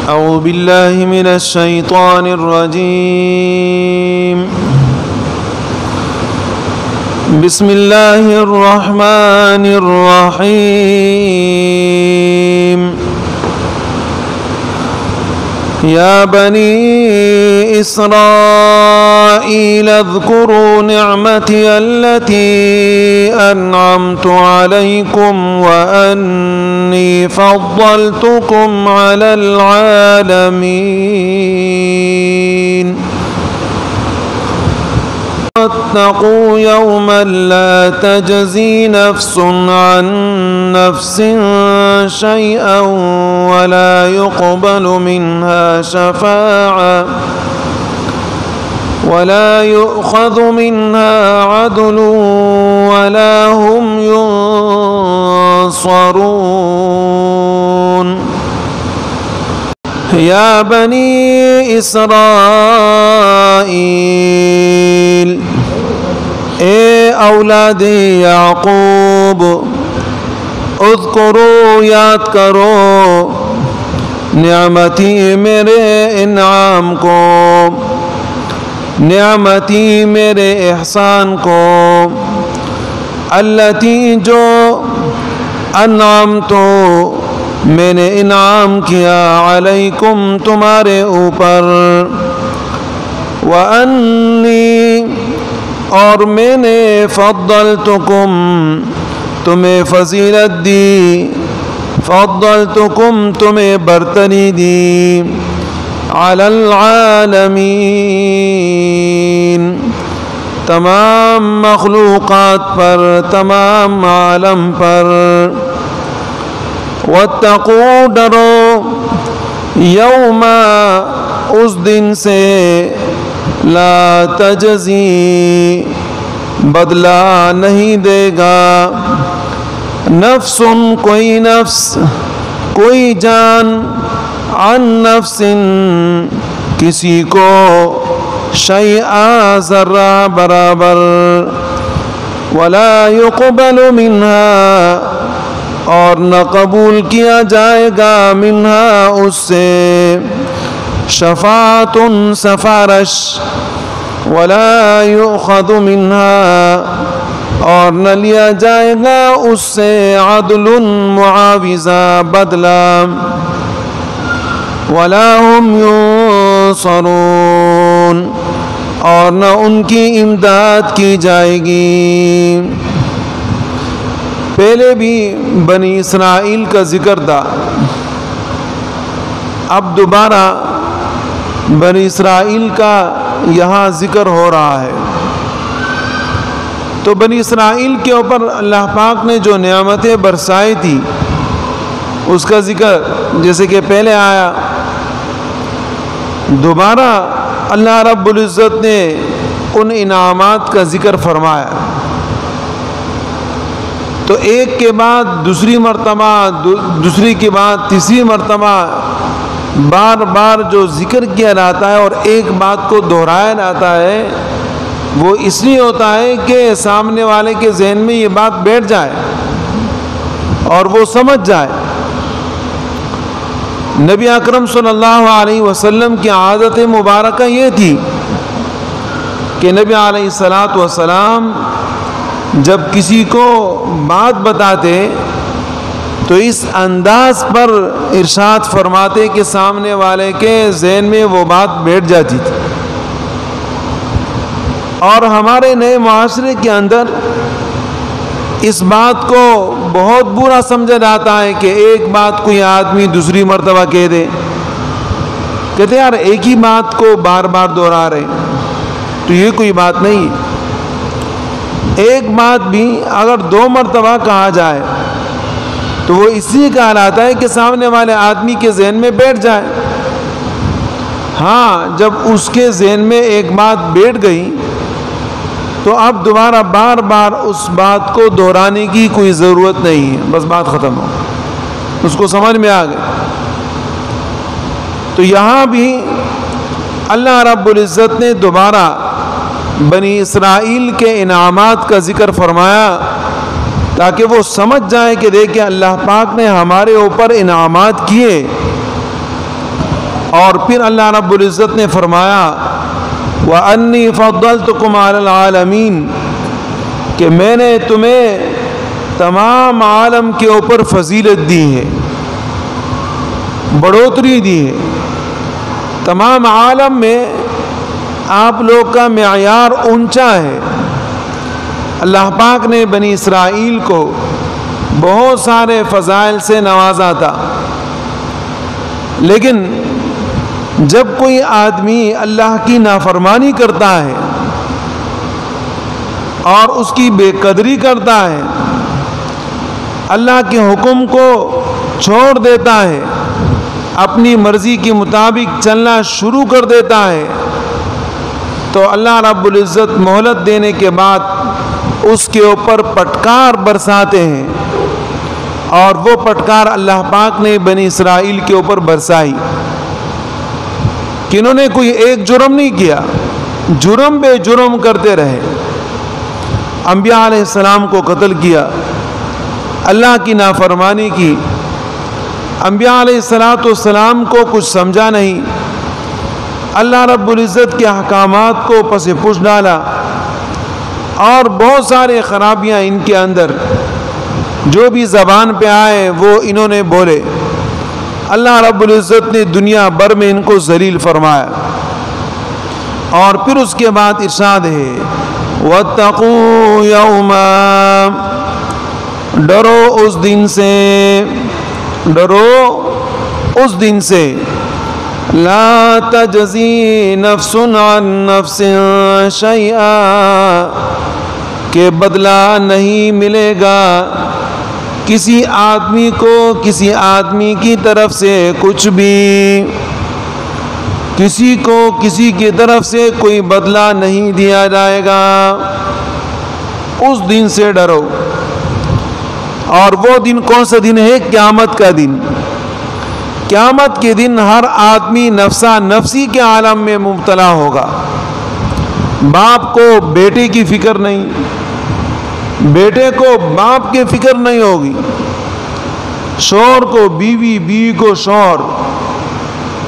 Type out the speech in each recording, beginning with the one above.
أعوذ بالله من الشيطان الرجيم. بسم الله الرحمن الرحيم. يا بني إسرائيل اذكروا نعمتي التي أنعمت عليكم وأني فضلتكم على العالمين. واتقوا يوما لا تجزي نفس عن نفس شيئا ولا يقبل منها شفاعة ولا يؤخذ منها عدل ولا هم ينصرون. يا بني إسرائيل اے اولاد یعقوب، اذکرو یاد کرو نعمتی میرے انعام کو، نعمتی میرے احسان کو، التی جو انعمتو میں نے انعام کیا، علیکم تمہارے اوپر، وانی اور میں نے فضلتکم تمہیں فضیلت دی، فضلتکم تمہیں برتری دی، علی العالمین تمام مخلوقات پر، تمام عالم پر. واتقوا ڈرو یوما اس دن سے، لا تجزی بدلہ نہیں دے گا، نفس کوئی نفس، کوئی جان، عن نفس کسی کو، شیئا ذرہ برابر، ولا یقبل منہا اور نہ قبول کیا جائے گا، منہا اس سے، شفاعت سفارش، ولا یؤخذ منها اور نہ لیا جائے گا اس سے، عدل معاوضہ بدلہ، ولا هم ينصرون اور نہ ان کی امداد کی جائے گی. پہلے بھی بنی اسرائیل کا ذکر تھا، اب دوبارہ بنی اسرائیل کا یہاں ذکر ہو رہا ہے. تو بنی اسرائیل کے اوپر اللہ پاک نے جو نعمتیں برسائی تھی اس کا ذکر جیسے کہ پہلے آیا، دوبارہ اللہ رب العزت نے ان انعامات کا ذکر فرمایا. تو ایک کے بعد دوسری مرتبہ، دوسری کے بعد تیسری مرتبہ بار بار جو ذکر کیا جاتا ہے اور ایک بات کو دہرایا جاتا ہے، وہ اس لیے ہوتا ہے کہ سامنے والے کے ذہن میں یہ بات بیٹھ جائے اور وہ سمجھ جائے. نبی اکرم صلی اللہ علیہ وسلم کی عادت مبارکہ یہ تھی کہ نبی علیہ السلام جب کسی کو بات بتاتے تو اس انداز پر ارشاد فرماتے کہ سامنے والے کے ذہن میں وہ بات بیٹھ جاتی تھی. اور ہمارے نئے معاشرے کے اندر اس بات کو بہت برا سمجھا جاتا ہے کہ ایک بات کوئی آدمی دوسری مرتبہ کہہ دے، کہتے یار ایک ہی بات کو بار بار دہرا رہے، تو یہ کوئی بات نہیں. ایک بات بھی اگر 2 مرتبہ کہا جائے تو وہ اس لیے کہلاتا ہے کہ سامنے والے آدمی کے ذہن میں بیٹھ جائے. ہاں جب اس کے ذہن میں ایک بات بیٹھ گئی تو اب دوبارہ بار بار اس بات کو دہرانے کی کوئی ضرورت نہیں ہے، بس بات ختم ہو، اس کو سمجھ میں آ گئی. تو یہاں بھی اللہ رب العزت نے دوبارہ بنی اسرائیل کے انعامات کا ذکر فرمایا تاکہ وہ سمجھ جائیں کہ دیکھیں اللہ پاک نے ہمارے اوپر انعامات کیے اور پھر اللہ رب العزت نے فرمایا وَأَنِّي فَضَّلْتُكُمْ عَلَى الْعَالَمِينَ کہ میں نے تمہیں تمام عالم کے اوپر فضیلت دی ہے، بڑھوتری دی ہے۔ تمام عالم میں آپ لوگ کا معیار اونچا ہے۔ اللہ پاک نے بنی اسرائیل کو بہت سارے فضائل سے نوازا تھا، لیکن جب کوئی آدمی اللہ کی نافرمانی کرتا ہے اور اس کی بے قدری کرتا ہے، اللہ کے حکم کو چھوڑ دیتا ہے، اپنی مرضی کے مطابق چلنا شروع کر دیتا ہے، تو اللہ رب العزت مہلت دینے کے بعد اس کے اوپر پٹکار برساتے ہیں، اور وہ پٹکار اللہ پاک نے بنی اسرائیل کے اوپر برسائی کہ انہوں نے کوئی ایک جرم نہیں کیا، جرم بے جرم کرتے رہے، انبیاء علیہ السلام کو قتل کیا، اللہ کی نافرمانی کی، انبیاء علیہ السلام کو کچھ سمجھا نہیں، اللہ رب العزت کے احکامات کو پس پش ڈالا، اور بہت سارے خرابیاں ان کے اندر جو بھی زبان پہ آئے وہ انہوں نے بولے۔ اللہ رب العزت نے دنیا بھر میں ان کو ذلیل فرمایا، اور پھر اس کے بعد ارشاد ہے وَاتَّقُوا يَوْمًا ڈرو اس دن سے، ڈرو اس دن سے لا تجزی نفس عن نفس شیئا کہ بدلہ نہیں ملے گا کسی آدمی کو کسی آدمی کی طرف سے کچھ بھی، کسی کو کسی کی طرف سے کوئی بدلہ نہیں دیا جائے گا، اس دن سے ڈرو۔ اور وہ دن کون سا دن ہے؟ قیامت کا دن۔ قیامت کے دن ہر آدمی نفسا نفسی کے عالم میں مبتلا ہوگا۔ باپ کو بیٹے کی فکر نہیں، بیٹے کو باپ کی فکر نہیں ہوگی، شوہر کو بیوی، بیوی کو شوہر،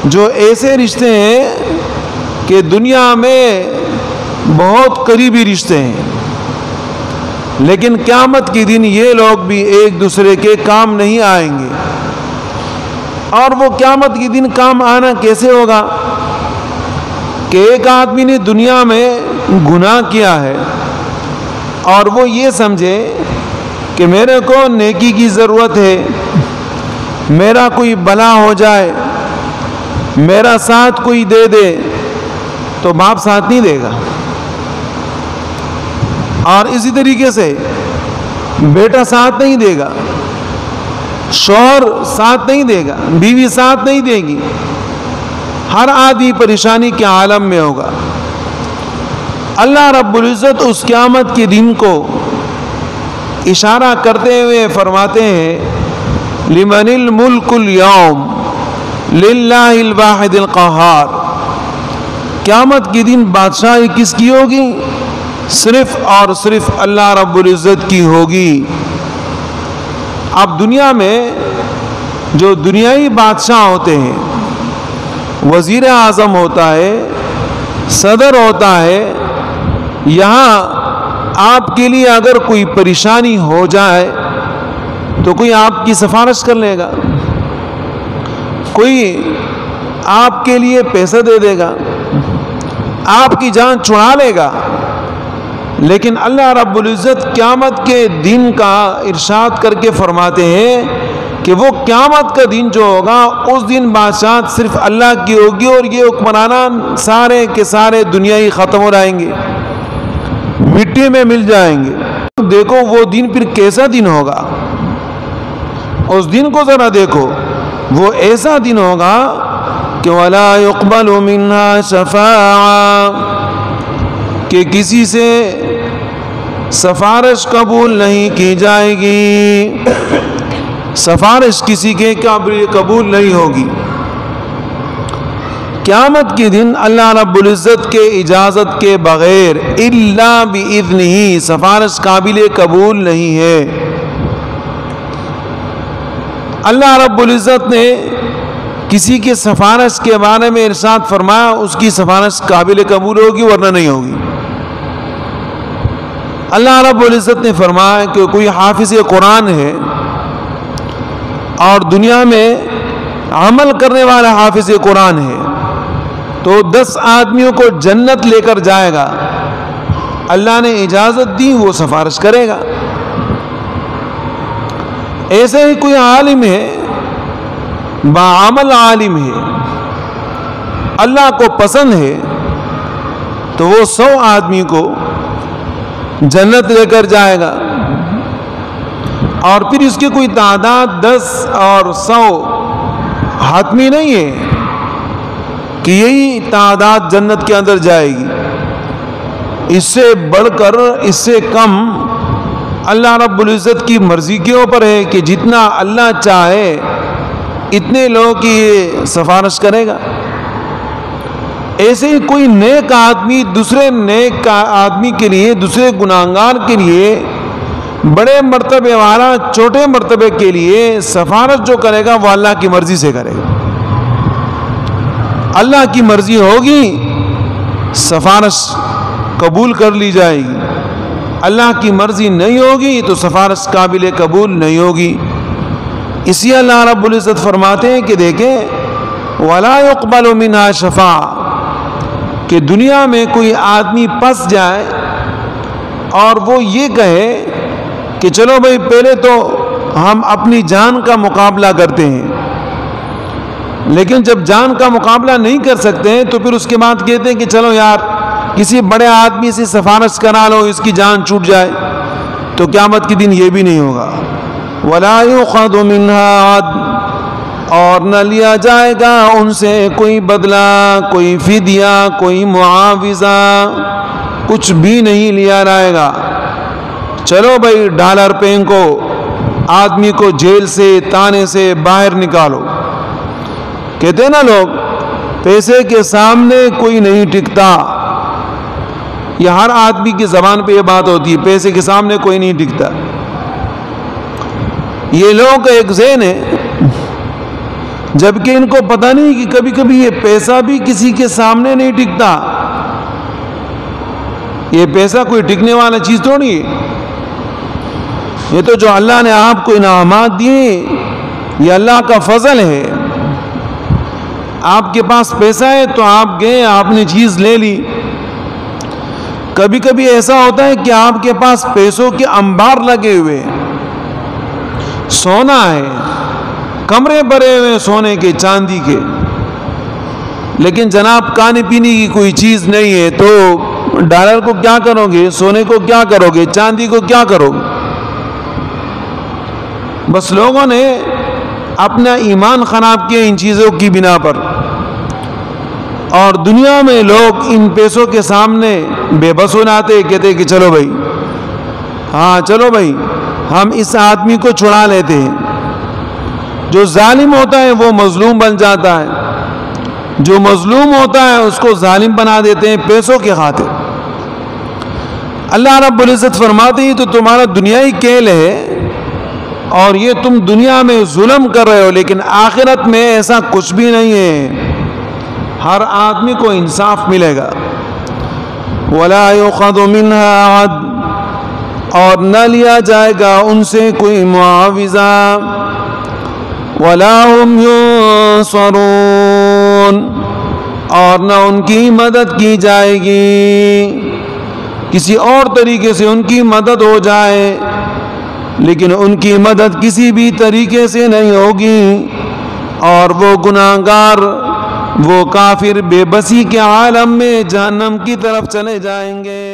جو ایسے رشتے ہیں کہ دنیا میں بہت قریبی رشتے ہیں، لیکن قیامت کے دن یہ لوگ بھی ایک دوسرے کے کام نہیں آئیں گے۔ اور وہ قیامت کے دن کام آنا کیسے ہوگا کہ ایک آدمی نے دنیا میں گناہ کیا ہے اور وہ یہ سمجھے کہ میرے کو نیکی کی ضرورت ہے، میرا کوئی بلا ہو جائے، میرا ساتھ کوئی دے دے، تو باپ ساتھ نہیں دے گا، اور اسی طریقے سے بیٹا ساتھ نہیں دے گا، شوہر ساتھ نہیں دے گا، بیوی ساتھ نہیں دے گی، ہر آدمی پریشانی کے عالم میں ہوگا۔ اللہ رب العزت اس قیامت کے دن کو اشارہ کرتے ہوئے فرماتے ہیں لمن الملک اليوم للہ الواحد القہار، قیامت کے دن بادشاہی کس کی ہوگی؟ صرف اور صرف اللہ رب العزت کی ہوگی۔ اب دنیا میں جو دنیائی بادشاہ ہوتے ہیں، وزیر اعظم ہوتا ہے، صدر ہوتا ہے، یہاں آپ کے لیے اگر کوئی پریشانی ہو جائے تو کوئی آپ کی سفارش کر لے گا، کوئی آپ کے لیے پیسہ دے دے گا، آپ کی جان چھڑا لے گا، لیکن اللہ رب العزت قیامت کے دن کا ارشاد کر کے فرماتے ہیں کہ وہ قیامت کا دن جو ہوگا اس دن بادشاہ صرف اللہ کی ہوگی، اور یہ حکمرانان سارے کے سارے دنیائی ختم ہو جائیں گے، مٹی میں مل جائیں گے۔ دیکھو وہ دن پھر کیسا دن ہوگا، اس دن کو ذرا دیکھو، وہ ایسا دن ہوگا کہ وَلَا يُقْبَلُ مِنْهَا شَفَاعَةٌ کہ کسی سے سفارش قبول نہیں کی جائے گی، سفارش کسی کے قبول نہیں ہوگی۔ قیامت کے دن اللہ رب العزت کے اجازت کے بغیر الا بإذنہ سفارش قابل قبول نہیں ہے۔ اللہ رب العزت نے کسی کی سفارش کے بارے میں ارشاد فرمایا اس کی سفارش قابل قبول ہوگی ورنہ نہیں ہوگی۔ اللہ رب العزت نے فرمایا کہ کوئی حافظ قرآن ہے اور دنیا میں عمل کرنے والا حافظ قرآن ہے تو 10 آدمیوں کو جنت لے کر جائے گا، اللہ نے اجازت دی، وہ سفارش کرے گا۔ ایسے ہی کوئی عالم ہے، باعمل عالم ہے، اللہ کو پسند ہے تو وہ 100 آدمی کو جنت لے کر جائے گا، اور پھر اس کی کوئی تعداد 10 اور 100 حتمی نہیں ہے کہ یہی تعداد جنت کے اندر جائے گی، اس سے بڑھ کر اس سے کم اللہ رب العزت کی مرضی کے اوپر ہے کہ جتنا اللہ چاہے اتنے لوگوں کی یہ سفارش کرے گا۔ ایسے ہی کوئی نیک آدمی دوسرے نیک آدمی کے لیے، دوسرے گناہگار کے لیے، بڑے مرتبے والا چھوٹے مرتبے کے لیے سفارش جو کرے گا وہ اللہ کی مرضی سے کرے گا۔ اللہ کی مرضی ہوگی سفارش قبول کر لی جائے گی، اللہ کی مرضی نہیں ہوگی تو سفارش قابل قبول نہیں ہوگی۔ اسی اللہ رب العزت فرماتے ہیں کہ دیکھیں وَلَا يُقْبَلُ مِنْهَا شَفَاعَةٌ، کہ دنیا میں کوئی آدمی پھنس جائے اور وہ یہ کہے کہ چلو بھائی پہلے تو ہم اپنی جان کا مقابلہ کرتے ہیں، لیکن جب جان کا مقابلہ نہیں کر سکتے ہیں تو پھر اس کے بعد کہتے ہیں کہ چلو یار کسی بڑے آدمی سے سفارش کرا لو اس کی جان چھوٹ جائے، تو قیامت کے دن یہ بھی نہیں ہوگا۔ وَلَا يُؤْخَذُ مِنْهَا عَدْلٌ، اور نہ لیا جائے گا ان سے کوئی بدلہ، کوئی فدیہ، کوئی معاوضہ، کچھ بھی نہیں لیا جائے گا۔ چلو بھائی ڈالر پھینکو، آدمی کو جیل سے تانے سے باہر نکالو۔ کہتے ہیں نا لوگ پیسے کے سامنے کوئی نہیں ٹکتا، یہ ہر آدمی کی زبان پہ یہ بات ہوتی ہے، پیسے کے سامنے کوئی نہیں ٹکتا۔ یہ لوگوں کا ایک ذہن ہے، جبکہ ان کو پتہ نہیں کہ کبھی کبھی یہ پیسہ بھی کسی کے سامنے نہیں ٹکتا۔ یہ پیسہ کوئی ٹکنے والا چیز تھوڑی ہے، یہ تو جو اللہ نے آپ کو انعامات دیے یہ اللہ کا فضل ہے۔ آپ کے پاس پیسہ ہے تو آپ گئے، آپ نے چیز لے لی۔ کبھی کبھی ایسا ہوتا ہے کہ آپ کے پاس پیسوں کے انبار لگے ہوئے، سونا ہے، کمرے بھرے ہوئے سونے کے چاندی کے، لیکن جناب کھانے پینے کی کوئی چیز نہیں ہے، تو ڈالر کو کیا کرو گے، سونے کو کیا کرو گے، چاندی کو کیا کرو گے؟ بس لوگوں نے اپنا ایمان خراب کیا ان چیزوں کی بنا پر، اور دنیا میں لوگ ان پیسوں کے سامنے بے بس ہو جاتے، کہتے کہ چلو بھائی، ہاں چلو بھائی ہم اس آدمی کو چھڑا لیتے ہیں۔ جو ظالم ہوتا ہے وہ مظلوم بن جاتا ہے، جو مظلوم ہوتا ہے اس کو ظالم بنا دیتے ہیں پیسوں کے خاطر۔ اللہ رب العزت فرماتے ہیں تو تمہارا دنیائی کھیل ہے اور یہ تم دنیا میں ظلم کر رہے ہو، لیکن آخرت میں ایسا کچھ بھی نہیں ہے، ہر آدمی کو انصاف ملے گا۔ وَلَا يُؤْخَذُ مِنْهَا عَدْلٌ، اور نہ لیا جائے گا ان سے کوئی معاوضہ، وَلَا هُمْ يُنصَرُونَ، اور نہ ان کی مدد کی جائے گی، کسی اور طریقے سے ان کی مدد ہو جائے لیکن ان کی مدد کسی بھی طریقے سے نہیں ہوگی، اور وہ گناہگار، وہ کافر بے بسی کے عالم میں جہنم کی طرف چلے جائیں گے۔